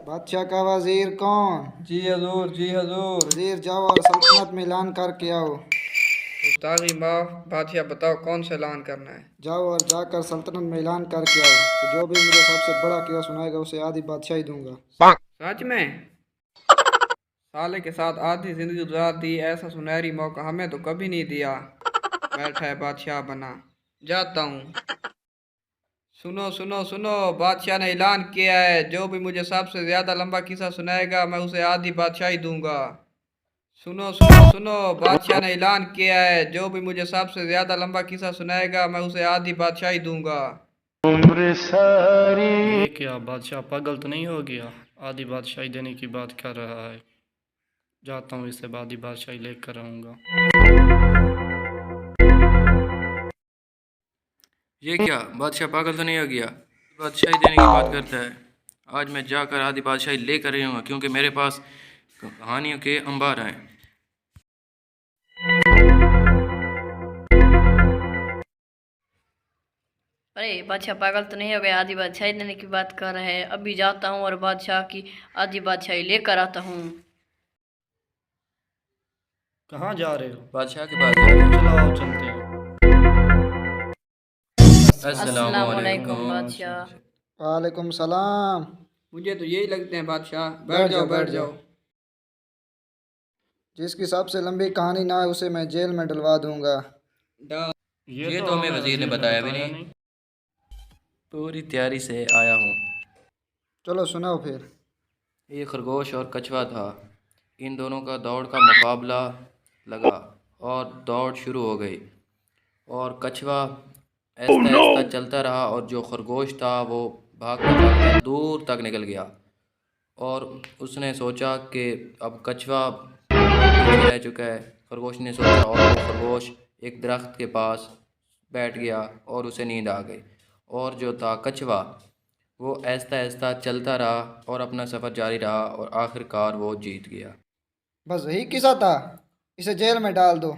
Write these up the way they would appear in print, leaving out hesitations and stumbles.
बादशाह का वजीर कौन? जी हजूर, जी हजूर। वजीर जाओ और सल्तनत में ऐलान करके आओ। उस्तादी माफ, बादशाह बताओ कौन सा ऐलान करना है। जाओ और जाकर सल्तनत में ऐलान करके आओ कि जो भी मुझे सबसे बड़ा किया सुनाएगा उसे आधी बादशाही दूंगा। सच में? साले के साथ आधी जिंदगी गुजार दी, ऐसा सुनहरी मौका हमें तो कभी नहीं दिया। बैठा है बादशाह बना, जाता हूँ। सुनो सुनो सुनो, बादशाह ने ऐलान किया है जो भी मुझे सबसे ज्यादा लंबा किस्सा सुनाएगा मैं उसे आधी बादशाही दूंगा। सुनो सुनो सुनो, बादशाह ने ऐलान किया है जो भी मुझे सबसे ज्यादा लंबा किस्सा सुनाएगा मैं उसे आधी बादशाही दूंगा। ये क्या बादशाह पागल तो नहीं हो गया? आधी बादशाही देने की बात कर रहा है। जाता हूँ, इससे आधी बादशाही लेकर आऊँगा। ये क्या बादशाह पागल तो नहीं हो गया? बादशाही देने की बात करता है। आज मैं जाकर आधी बादशाही लेकर आऊँगा क्योंकि मेरे पास कहानियों के अंबार हैं। अरे बादशाह पागल तो नहीं हो गया? आधी बादशाही देने की बात कर रहे हैं। अभी जाता हूँ और बादशाह की आधी बादशाही लेकर आता हूँ। कहाँ जा रहे हो? बादशाह के पास जा रहे हैं। चलो आओ चलते हैं। अस्सलाम वालेकुम बादशाह। वालेकुम सलाम। मुझे तो यही लगते हैं बादशाह। बैठ बैठ जाओ, जाओ बैठ बैठ जाओ। जाओ। जिसकी सबसे लंबी कहानी ना है उसे मैं जेल में डलवा दूंगा। ये तो हमें वजीर ने बताया भी नहीं। पूरी तैयारी से आया हूँ। चलो सुनाओ फिर। ये खरगोश और कछुआ था। इन दोनों का दौड़ का मुकाबला लगा और दौड़ शुरू हो गई। और कछुआ आहिस्ता आहिस्ता चलता रहा और जो खरगोश था वो भागता भागता दूर तक निकल गया। और उसने सोचा कि अब कछुआ पीछे रह चुका है। खरगोश ने सोचा और वो खरगोश एक दरख्त के पास बैठ गया और उसे नींद आ गई। और जो था कछुआ वो आहिस्ता आहिस्ता चलता रहा और अपना सफ़र जारी रहा और आखिरकार वो जीत गया। बस यही किस्सा था, इसे जेल में डाल दो।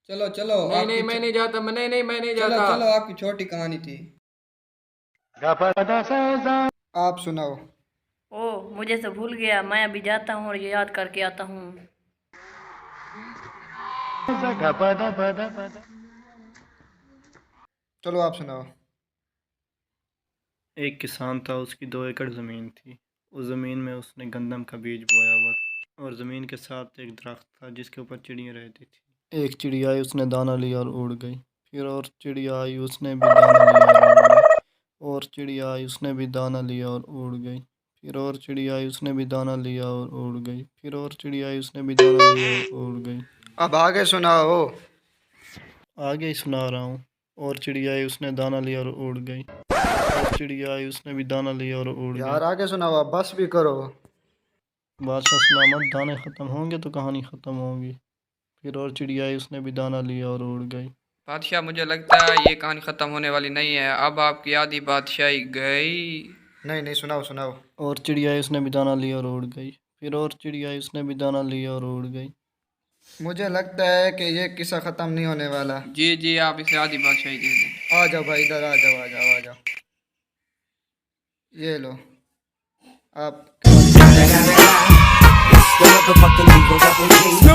चलो चलो, नहीं मैं नहीं जाता, नहीं मैं नहीं चलो जाता। चलो, आपकी छोटी कहानी थी। आप सुनाओ। ओह मुझे तो भूल गया, मैं अभी जाता हूँ और ये याद करके आता हूँ। चलो आप सुनाओ। एक किसान था, उसकी 2 एकड़ ज़मीन थी। उस ज़मीन में उसने गंदम का बीज बोया हुआ था और ज़मीन के साथ एक दरख्त था जिसके ऊपर चिड़ियाँ रहती थी। एक चिड़िया आई, उसने दाना लिया और उड़ गई। फिर और चिड़िया आई, उसने भी दाना लिया और उड़ गई। और चिड़िया आई, उसने भी दाना लिया और उड़ गई। फिर और चिड़िया आई, उसने भी दाना लिया और उड़ गई। फिर और चिड़िया आई, उसने भी दाना लिया और उड़ गई। अब आगे सुनाओ। आगे ही सुना रहा हूँ। और चिड़िया आई, उसने दाना लिया और उड़ गई। और चिड़िया आई, उसने भी दाना लिया और उड़ गई। यार आगे सुनाओ, अब बस भी करो। बादशाह सलामत, दाने ख़त्म होंगे तो कहानी ख़त्म होगी। फिर और चिड़िया आई, उसने भी दाना लिया और उड़ गई। बादशाह मुझे लगता है ये कहानी ख़त्म होने वाली नहीं है। अब आपकी आधी बादशाही गई। नहीं नहीं, सुनाओ सुनाओ। और चिड़िया आई, उसने भी दाना लिया और उड़ गई। फिर और चिड़िया आई, उसने भी दाना लिया और उड़ गई। मुझे लगता है कि ये किस्सा ख़त्म नहीं होने वाला। जी जी, आप इसे आधी बादशाही दे दें। आ जाओ भाई, इधर आ जाओ आ जाओ आ जाओ। ये लो आप।